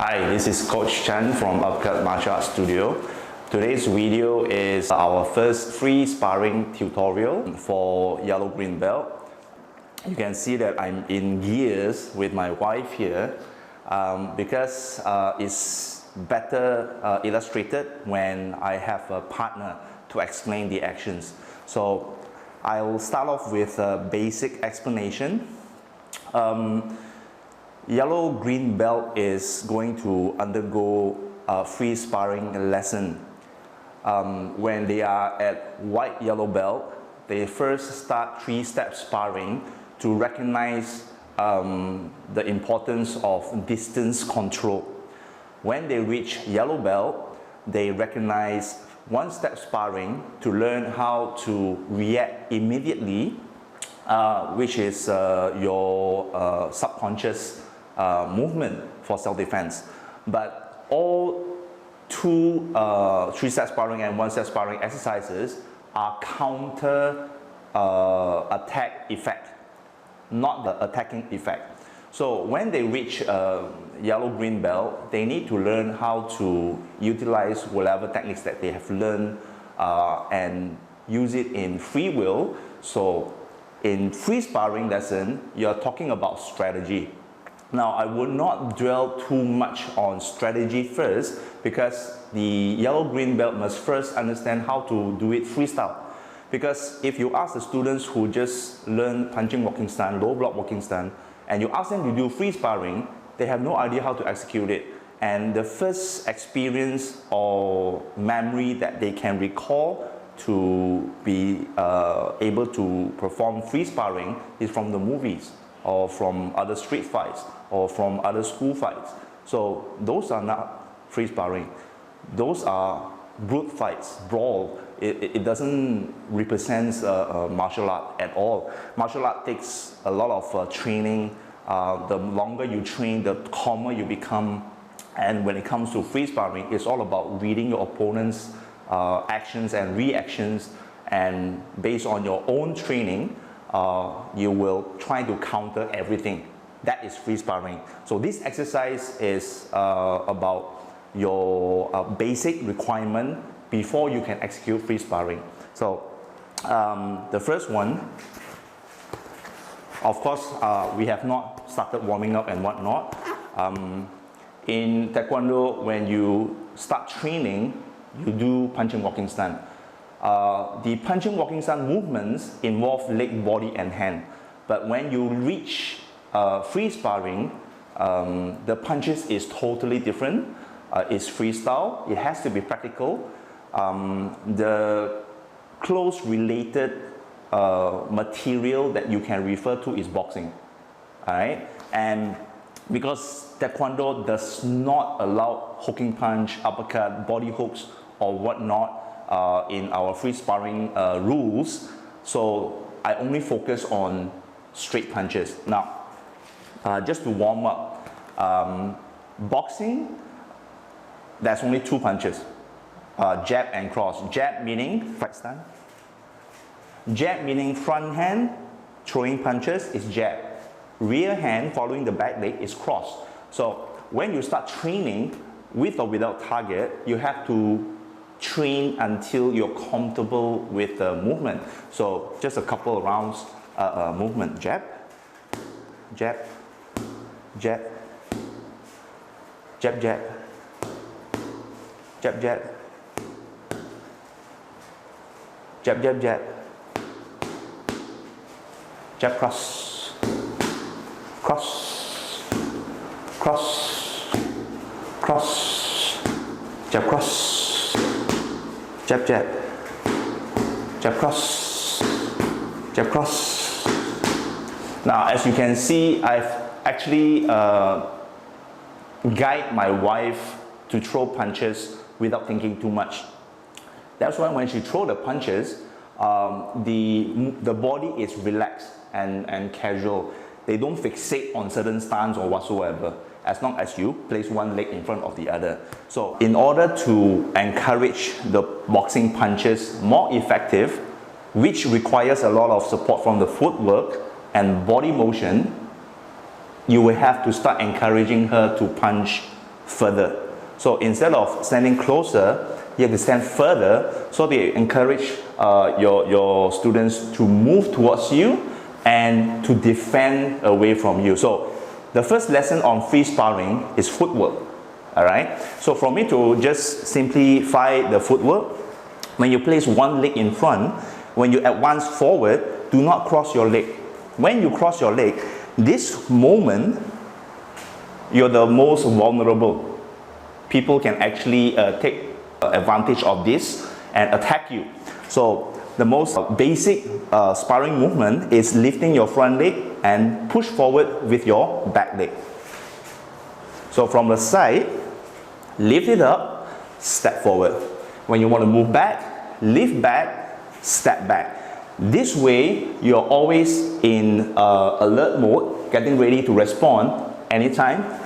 Hi, this is Coach Chan from Upcut Martial Arts Studio. Today's video is our first free sparring tutorial for yellow-green belt. You can see that I'm in gears with my wife here because it's better illustrated when I have a partner to explain the actions. So I'll start off with a basic explanation. Yellow-green belt is going to undergo a free sparring lesson. When they are at white-yellow belt, they first start three-step sparring to recognize the importance of distance control. When they reach yellow belt, they recognize one-step sparring to learn how to react immediately, which is your subconscious movement for self-defense. But all three-step sparring and one-step sparring exercises are counter attack effect, not the attacking effect. So when they reach yellow-green belt, they need to learn how to utilize whatever techniques that they have learned and use it in free will. So in free sparring lesson, you're talking about strategy. Now, I will not dwell too much on strategy first because the yellow-green belt must first understand how to do it freestyle. Because if you ask the students who just learn punching walking stand, low block walking stand, and you ask them to do free sparring, they have no idea how to execute it. And the first experience or memory that they can recall to be able to perform free sparring is from the movies, or from other street fights, or from other school fights. So those are not free sparring. Those are brute fights, brawl. It doesn't represent martial art at all. Martial art takes a lot of training. The longer you train, the calmer you become. And when it comes to free sparring, it's all about reading your opponent's actions and reactions, and based on your own training, you will try to counter everything. That is free sparring. So this exercise is about your basic requirement before you can execute free sparring. So the first one, of course, we have not started warming up and whatnot. In Taekwondo, when you start training, you do punching walking stand. The punching walking stand movements involve leg, body and hand. But when you reach free sparring, the punches is totally different. It's freestyle. It has to be practical. The close related material that you can refer to is boxing. Alright? And because Taekwondo does not allow hooking punch, uppercut, body hooks or whatnot in our free sparring rules, so I only focus on straight punches. Now, just to warm up, boxing, there's only two punches, jab and cross. Jab meaning fight stand. Jab meaning front hand, throwing punches is jab. Rear hand following the back leg is cross. So when you start training with or without target, you have to train until you're comfortable with the movement. So just a couple of rounds movement. Jab, jab, jab, jab, jab, jab, jab, jab, jab, jab, jab, cross, cross, cross, cross, jab, cross, jab, jab, jab, cross, jab, cross. Now, as you can see, I've actually guide my wife to throw punches without thinking too much. That's why when she throws the punches, the body is relaxed and casual. They don't fixate on certain stance or whatsoever, as long as you place one leg in front of the other. So in order to encourage the boxing punches more effective, which requires a lot of support from the footwork and body motion, you will have to start encouraging her to punch further. So instead of standing closer, you have to stand further, so they encourage your students to move towards you and to defend away from you. So the first lesson on free sparring is footwork. Alright, so for me to just simplify the footwork, when you place one leg in front, when you advance forward, do not cross your leg. When you cross your leg, this moment, you're the most vulnerable. People can actually take advantage of this and attack you. So the most basic sparring movement is lifting your front leg and push forward with your back leg. So from the side, lift it up, step forward. When you want to move back, lift back, step back. This way, you're always in alert mode, getting ready to respond anytime.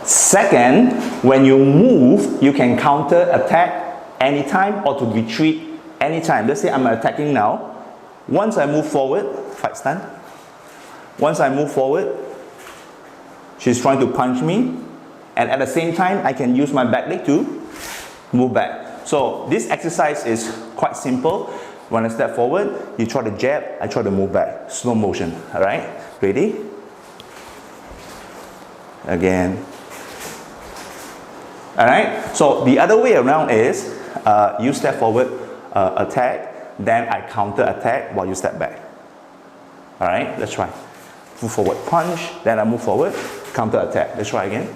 Second, when you move, you can counter attack anytime or to retreat anytime. Let's say I'm attacking now. Once I move forward, fight stand. Once I move forward, she's trying to punch me, and at the same time I can use my back leg to move back. So this exercise is quite simple. When I step forward, you try to jab, I try to move back. Slow motion. Alright? Ready? Again. Alright? So the other way around is you step forward, attack, then I counter attack while you step back. Alright? Let's try. Move forward, punch, then I move forward, counter attack. Let's try again.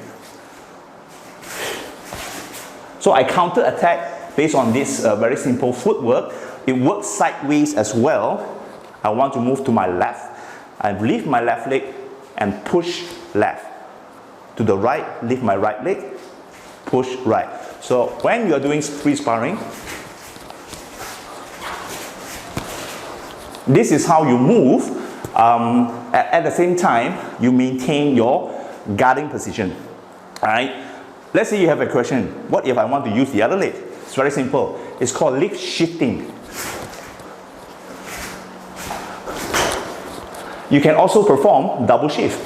So I counter attack based on this very simple footwork. It works sideways as well. I want to move to my left. I lift my left leg and push left. To the right, lift my right leg, push right. So when you are doing free sparring, this is how you move. At the same time, you maintain your guarding position. Alright? Let's say you have a question. What if I want to use the other leg? It's very simple. It's called leg shifting. You can also perform double shift.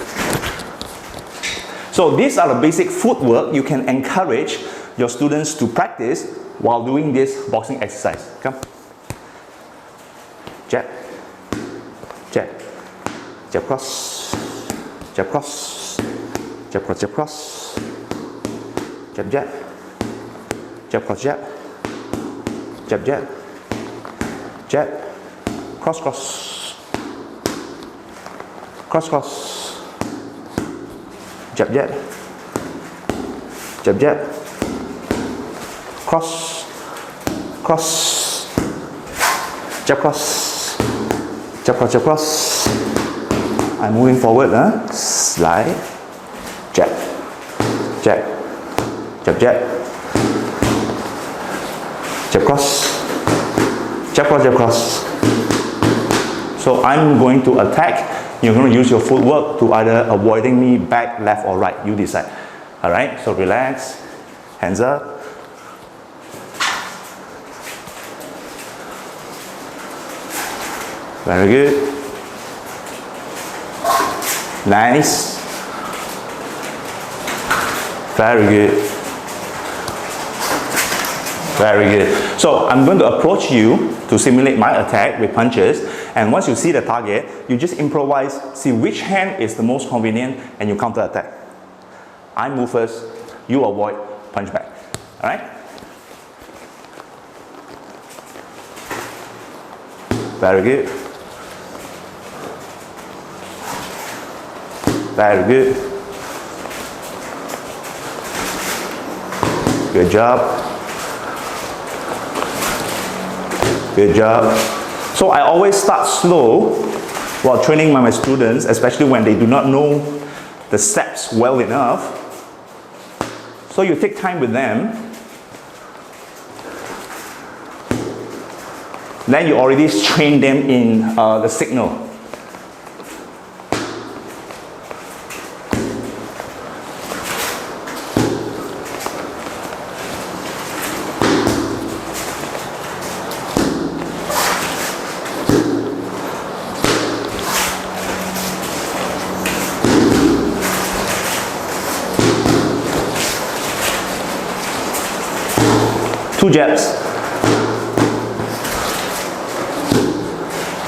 So these are the basic footwork you can encourage your students to practice while doing this boxing exercise. Come. Jab. Jab. Jab cross. Jab cross. Jab cross. Jab cross. Jab jab. Jab cross jab. Jab jab. Jab. Cross cross. Cross cross. Jab jab. Jab jab. Cross. Cross. Jab cross. Jab cross. Jab cross. I'm moving forward. Slide. Jab. Jab. Jab jab. Jab cross. Jab cross. Jab cross. So I'm going to attack. You're going to use your footwork to either avoiding me back, left or right. You decide. Alright, so relax. Hands up. Very good. Nice. Very good. Very good. So I'm going to approach you to simulate my attack with punches, and once you see the target, you just improvise, see which hand is the most convenient, and you counter attack. I move first, you avoid, punch back. Alright? Very good. Very good. Good job. Good job. So I always start slow while training my students, especially when they do not know the steps well enough. So you take time with them. Then you already train them in the signal. 2 jabs.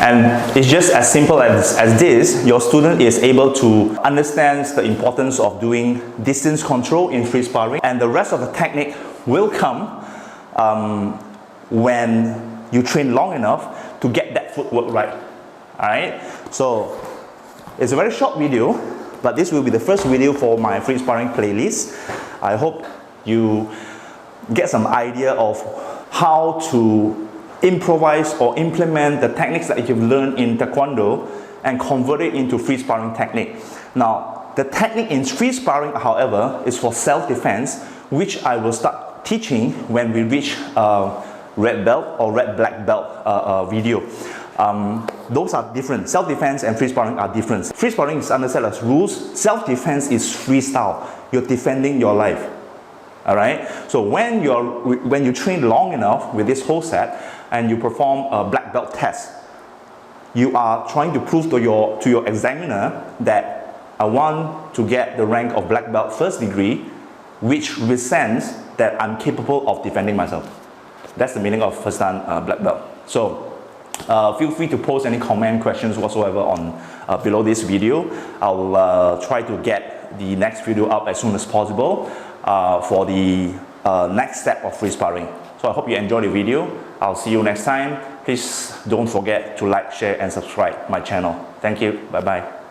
And it's just as simple as this. Your student is able to understand the importance of doing distance control in free sparring, and the rest of the technique will come when you train long enough to get that footwork right. Alright, so it's a very short video, but this will be the first video for my free sparring playlist. I hope you get some idea of how to improvise or implement the techniques that you've learned in Taekwondo and convert it into free sparring technique. Now, the technique in free sparring, however, is for self-defense, which I will start teaching when we reach red belt or red black belt video. Those are different. Self-defense and free sparring are different. Free sparring is understood as rules. Self-defense is freestyle. You're defending your life. Alright? So when you train long enough with this whole set and you perform a black belt test, you are trying to prove to your examiner that I want to get the rank of black belt first degree, which represents that I'm capable of defending myself. That's the meaning of first dan black belt. So feel free to post any comment, questions whatsoever on below this video. I'll try to get the next video up as soon as possible for the next step of free sparring. So I hope you enjoyed the video. I'll see you next time. Please don't forget to like, share and subscribe my channel. Thank you. Bye bye.